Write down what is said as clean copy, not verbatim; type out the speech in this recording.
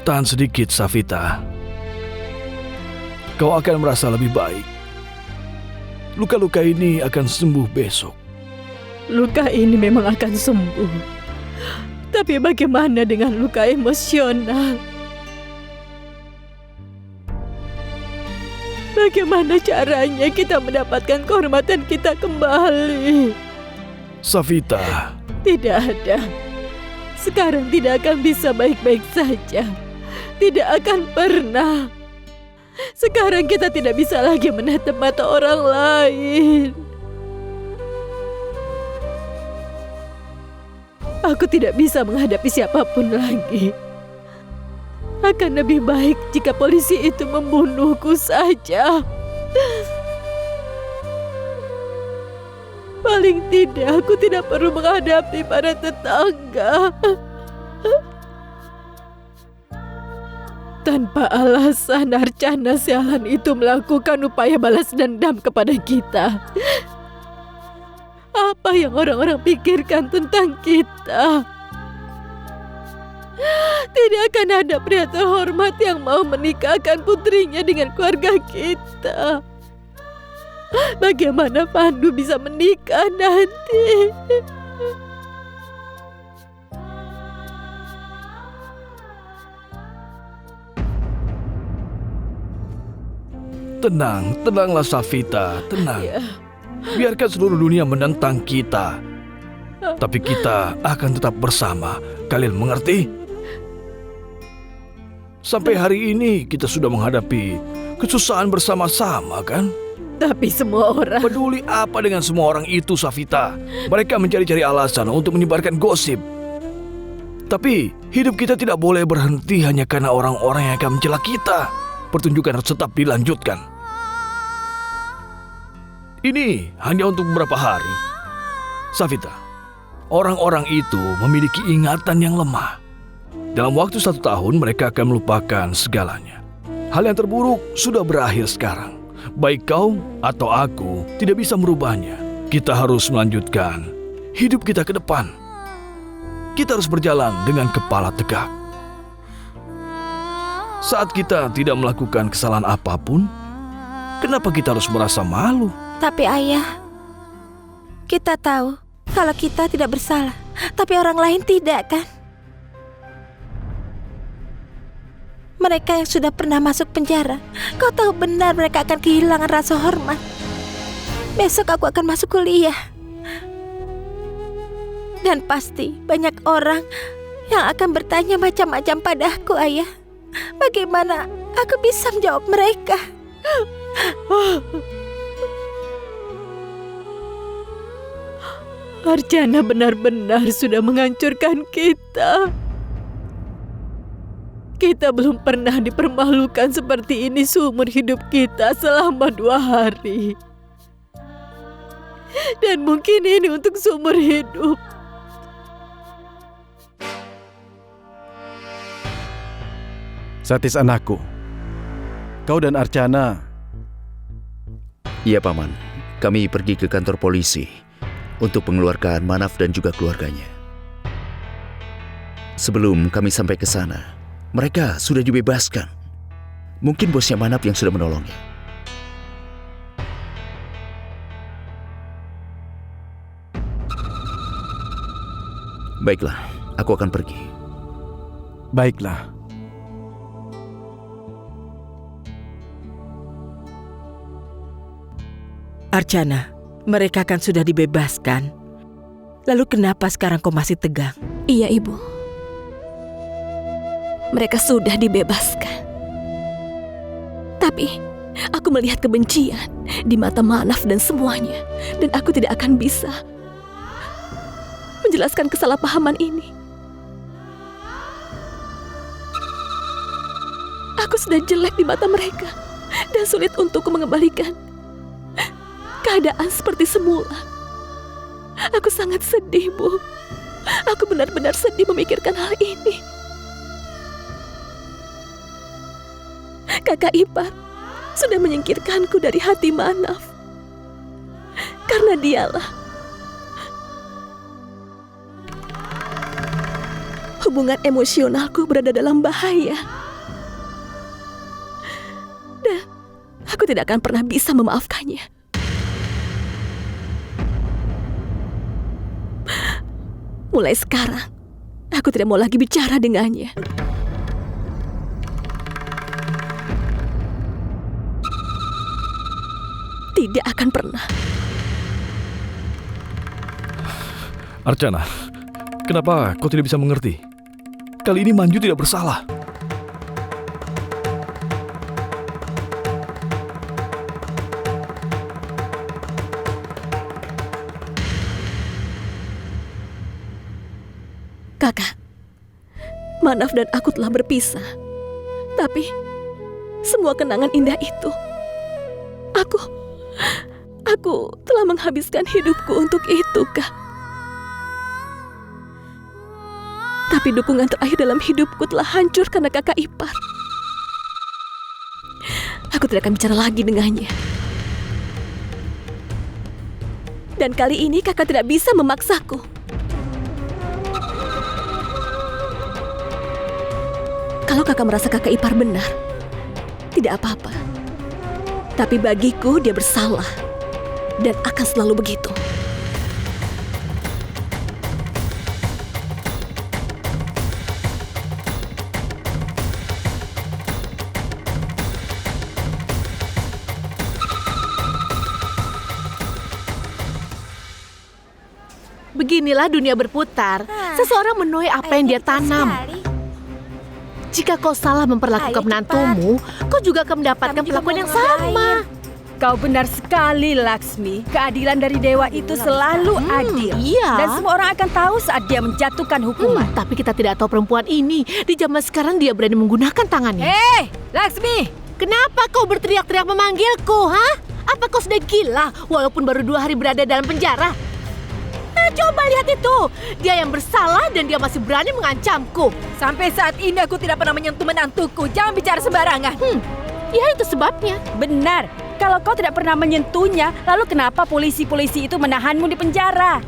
Tahan sedikit, Savita. Kau akan merasa lebih baik. Luka-luka ini akan sembuh besok. Luka ini memang akan sembuh. Tapi bagaimana dengan luka emosional? Bagaimana caranya kita mendapatkan kehormatan kita kembali? Savita. Tidak ada. Sekarang tidak akan bisa baik-baik saja. Tidak akan pernah. Sekarang kita tidak bisa lagi menatap mata orang lain. Aku tidak bisa menghadapi siapapun lagi. Akan lebih baik jika polisi itu membunuhku saja. Paling tidak aku tidak perlu menghadapi para tetangga. Tanpa alasan Archana sialan itu melakukan upaya balas dendam kepada kita. Apa yang orang-orang pikirkan tentang kita? Tidak akan ada pria terhormat yang mau menikahkan putrinya dengan keluarga kita. Bagaimana Pandu bisa menikah nanti? Tenanglah Savita, tenang. Ya. Biarkan seluruh dunia menentang kita, tapi kita akan tetap bersama. Kalian mengerti? Sampai hari ini kita sudah menghadapi kesusahan bersama-sama, kan? Tapi semua orang... Peduli apa dengan semua orang itu, Savita? Mereka mencari-cari alasan untuk menyebarkan gosip. Tapi hidup kita tidak boleh berhenti hanya karena orang-orang yang akan mencela kita. Pertunjukan harus tetap dilanjutkan. Ini hanya untuk beberapa hari. Savita, orang-orang itu memiliki ingatan yang lemah. Dalam waktu 1 tahun mereka akan melupakan segalanya. Hal yang terburuk sudah berakhir sekarang. Baik kau atau aku tidak bisa merubahnya. Kita harus melanjutkan hidup kita ke depan. Kita harus berjalan dengan kepala tegak. Saat kita tidak melakukan kesalahan apapun, kenapa kita harus merasa malu? Tapi ayah, kita tahu kalau kita tidak bersalah, tapi orang lain tidak, kan? Mereka yang sudah pernah masuk penjara, kau tahu benar mereka akan kehilangan rasa hormat. Besok aku akan masuk kuliah. Dan pasti banyak orang yang akan bertanya macam-macam padaku, ayah. Bagaimana aku bisa menjawab mereka? Archana benar-benar sudah menghancurkan kita. Kita belum pernah dipermalukan seperti ini seumur hidup kita selama 2 hari. Dan mungkin ini untuk seumur hidup. Satis anakku, kau dan Archana. Iya Paman, kami pergi ke kantor polisi untuk mengeluarkan Manaf dan juga keluarganya. Sebelum kami sampai ke sana, mereka sudah dibebaskan. Mungkin bosnya Manaf yang sudah menolongnya. Baiklah, aku akan pergi. Baiklah. Archana, mereka kan sudah dibebaskan. Lalu kenapa sekarang kau masih tegang? Iya, Ibu. Mereka sudah dibebaskan. Tapi aku melihat kebencian di mata Manaf dan semuanya. Dan aku tidak akan bisa menjelaskan kesalahpahaman ini. Aku sudah jelek di mata mereka dan sulit untuk mengembalikan keadaan seperti semula. Aku sangat sedih, Bu. Aku benar-benar sedih memikirkan hal ini. Kakak ipar sudah menyingkirkanku dari hati Manaf. Karena dialah hubungan emosionalku berada dalam bahaya. tidak akan pernah bisa memaafkannya. Mulai sekarang, aku tidak mau lagi bicara dengannya. Tidak akan pernah. Archana, kenapa kau tidak bisa mengerti? Kali ini Manju tidak bersalah. Kakak, Manaf dan aku telah berpisah. Tapi, semua kenangan indah itu, aku telah menghabiskan hidupku untuk itu, Kak. Tapi dukungan terakhir dalam hidupku telah hancur karena kakak ipar. Aku tidak akan bicara lagi dengannya. Dan kali ini kakak tidak bisa memaksaku. Kalau kakak merasa kakak ipar benar, tidak apa-apa. Tapi bagiku dia bersalah. Dan akan selalu begitu. Beginilah dunia berputar. Seseorang menuai apa yang dia tanam. Jika kau salah memperlakukan menantumu, kau juga akan mendapatkan perlakuan yang sama. Kau benar sekali, Laksmi. Keadilan dari dewa itu selalu adil. Iya. Dan semua orang akan tahu saat dia menjatuhkan hukuman. Tapi kita tidak tahu perempuan ini. Di zaman sekarang dia berani menggunakan tangannya. Laksmi! Kenapa kau berteriak-teriak memanggilku, ha? Apa kau sudah gila walaupun baru 2 hari berada dalam penjara? Nah, coba lihat itu. Dia yang bersalah dan dia masih berani mengancamku. Sampai saat ini aku tidak pernah menyentuh menantuku. Jangan bicara sembarangan. Ya, itu sebabnya. Benar. Kalau kau tidak pernah menyentuhnya, lalu kenapa polisi-polisi itu menahanmu di penjara?